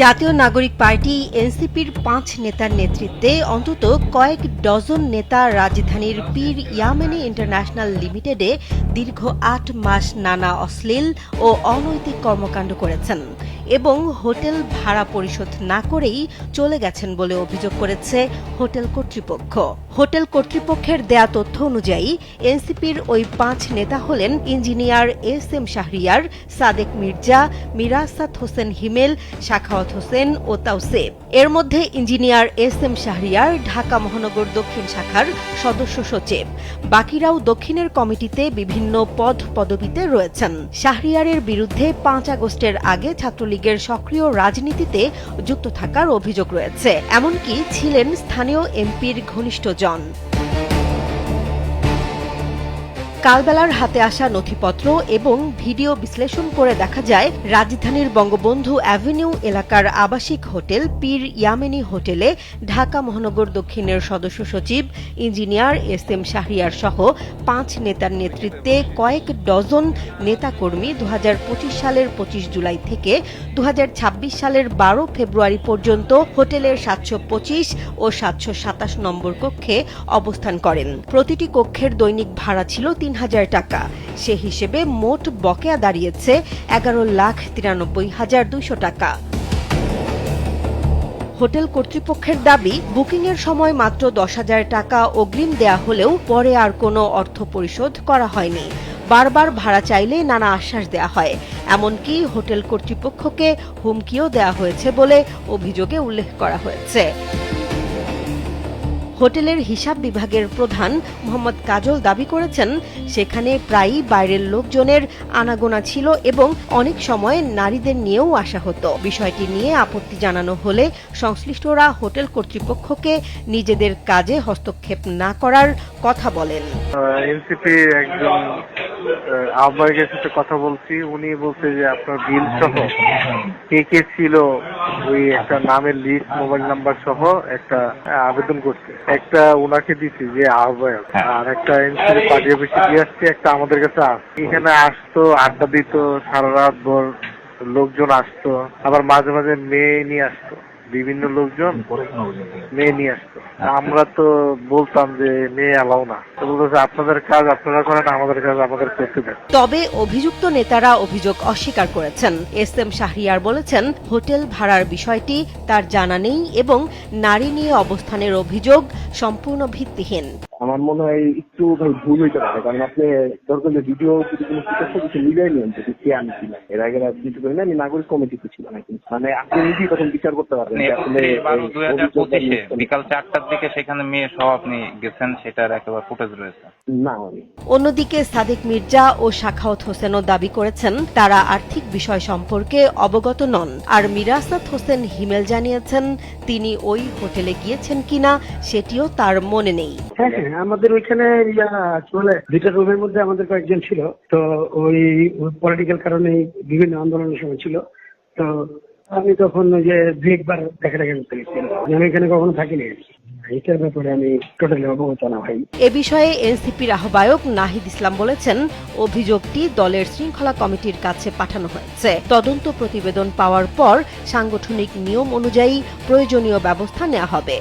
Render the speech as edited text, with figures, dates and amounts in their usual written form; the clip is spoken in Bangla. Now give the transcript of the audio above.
জাতীয় নাগরিক পার্টি এনসিপির ৫ নেতার নেতৃত্বে অন্তত কয়েক ডজন নেতা রাজধানীর পীর ইয়ামেনী ইন্টারন্যাশনাল লিমিটেডে দীর্ঘ ৮ মাস নানা অশ্লীল ও অনৈতিক কর্মকাণ্ড করেছেন এবং হোটেল ভাড়া পরিশোধ না করেই চলে গেছেন বলে অভিযোগ করেছে হোটেল কর্তৃপক্ষ। হোটেল কর্তৃপক্ষের দেয়া তথ্য অনুযায়ী এনসিপির ওই ৫ নেতা হলেন ইঞ্জিনিয়ার এস.এম. শাহরিয়ার, সাদেক মির্জা, মিরাসাত হোসেন হিমেল, সাখাওয়াত হোসেন ও তাওসেফ। এর মধ্যে ইঞ্জিনিয়ার এস.এম. শাহরিয়ার ঢাকা মহানগর দক্ষিণ শাখার সদস্য সচিব, বাকিরাও দক্ষিণের কমিটিতে বিভিন্ন পদবিতে রয়েছেন। শাহরিয়ারের বিরুদ্ধে ৫ আগস্টের আগে ছাত্রলীগের সক্রিয় রাজনীতিতে যুক্ত থাকার অভিযোগ রয়েছে, এমনকি ছিলেন স্থানীয় এমপির ঘনিষ্ঠজন। কালবেলার হাতে আসা নথিপত্র এবং ভিডিও বিশ্লেষণ করে দেখা যায়, রাজধানীর বঙ্গবন্ধু অ্যাভিনিউ এলাকার আবাসিক হোটেল পীর ইয়ামেনী হোটেলে ঢাকা মহানগর দক্ষিণের সদস্য সচিব ইঞ্জিনিয়ার এস.এম. শাহরিয়ার সহ ৫ নেতার নেতৃত্বে কয়েক ডজন নেতাকর্মী ২০২৫ সালের ২৫ জুলাই থেকে ২০২৬ সালের ১২ ফেব্রুয়ারি পর্যন্ত হোটেলের ৭২৫ ও ৭২৭ নম্বর কক্ষে অবস্থান করেন। প্রতিটি কক্ষের দৈনিক ভাড়া ছিল ৩,০০০ টাকা। সে হিসেবে মোট বকেয়া দাঁড়িয়েছে ১১,৯৩,২০০ টাকা। হোটেল কর্তৃপক্ষের দাবি, বুকিংয়ের সময় মাত্র ১০,০০০ টাকা অগ্রিম দেয়া হলেও পরে আর কোনো অর্থ পরিশোধ করা হয়নি। বারবার ভাড়া চাইলে নানা আশ্বাস দেয়া হয়, এমনকি হোটেল কর্তৃপক্ষকে হুমকিও দেয়া হয়েছে বলে অভিযোগে উল্লেখ করা হয়েছে। হোটেলের হিসাব বিভাগের প্রধান মোহাম্মদ কাজল দাবি করেছেন, সেখানে প্রায়ই বাইরের লোকজনের আনাগোনা ছিল এবং অনেক সময় নারীদের নিয়েও আসা হতো। বিষয়টি নিয়ে আপত্তি জানানো হলে সংশ্লিষ্টরা হোটেল কর্তৃপক্ষকে নিজেদের কাজে হস্তক্ষেপ না করার কথা বলেন। এনসিপি একজন আহ্বায়কের সাথে কথা বলছি, উনি বলছে যে আপনার বিল সহ কে ছিল ওই একটা নামের লিস্ট, মোবাইল নাম্বার সহ একটা আবেদন করছে। একটা ওনাকে দিচ্ছি যে আহ্বায়ক, আর একটা এনসিপি পার্টি অফিসে দিয়ে আসছে, একটা আমাদের কাছে আসছে। এখানে আসতো, আড্ডা দিত, সারা রাত ভর লোকজন আসতো, আবার মাঝে মাঝে মেয়ে নিয়ে আসতো, বিভিন্ন লোকজন মেয়ে নিয়ে আসতো। আমরা তো বলতাম যে মেয়ে এলাও না, বলতেছে আপনাদের কাজ আপনারা করেন, আমাদের কাজ আমাদের করতে দেন। তবে অভিযুক্ত নেতারা অভিযোগ অস্বীকার করেছেন। এস.এম. শাহরিয়ার বলেছেন, হোটেল ভাড়ার বিষয়টি তার জানা নেই এবং নারী নিয়ে অবস্থানের অভিযোগ সম্পূর্ণ ভিত্তিহীন। আমার মনে হয় একটু ভুল হইতে পারে, কারণ আপনি দরকার ভিডিও যদি কোনো কিছু মিলাই নিয়ম যদি কে আমি ছিলাম এর আগে রাজনীতি করি না, আমি নাগরিক কমিটিতে ছিলাম, মানে আপনি নিজেই তখন বিচার করতে পারবেন। ২০২৫ বিকাল ৪টার দিকে সেখানে মেয়ে সহ আপনি গেছেন, সেটার একেবারে ফুটেজ রয়েছে না। অন্যদিকে সাদেক মির্জা ও সাখাওয়াত হোসেনও দাবি করেছেন, তারা আর্থিক বিষয় সম্পর্কে অবগত নন। আর মিরাসাত হোসেন হিমেল জানিয়েছেন, তিনি ওই হোটেলে গিয়েছেন কিনা সেটিও তার মনে নেই। হ্যাঁ, আমাদের ওইখানে দুইটা রুমের মধ্যে আমাদের কয়েকজন ছিল, তো ওই পলিটিক্যাল কারণে বিভিন্ন আন্দোলনের সময় ছিল, তো আমি তখন ওই যে দু একবার দেখা করতে গেছিলাম। আমি এখানে কখনো থাকিনি, এটার ব্যাপারে আমি টোটালি অবগত না ভাই। এ বিষয়ে এনসিপির আহ্বায়ক নাহিদ ইসলাম বলেছেন, অভিযোগটি দলের শৃঙ্খলা কমিটির কাছে পাঠানো হয়েছে। তদন্ত প্রতিবেদন পাওয়ার পর সাংগঠনিক নিয়ম অনুযায়ী প্রয়োজনীয় ব্যবস্থা নেওয়া হবে।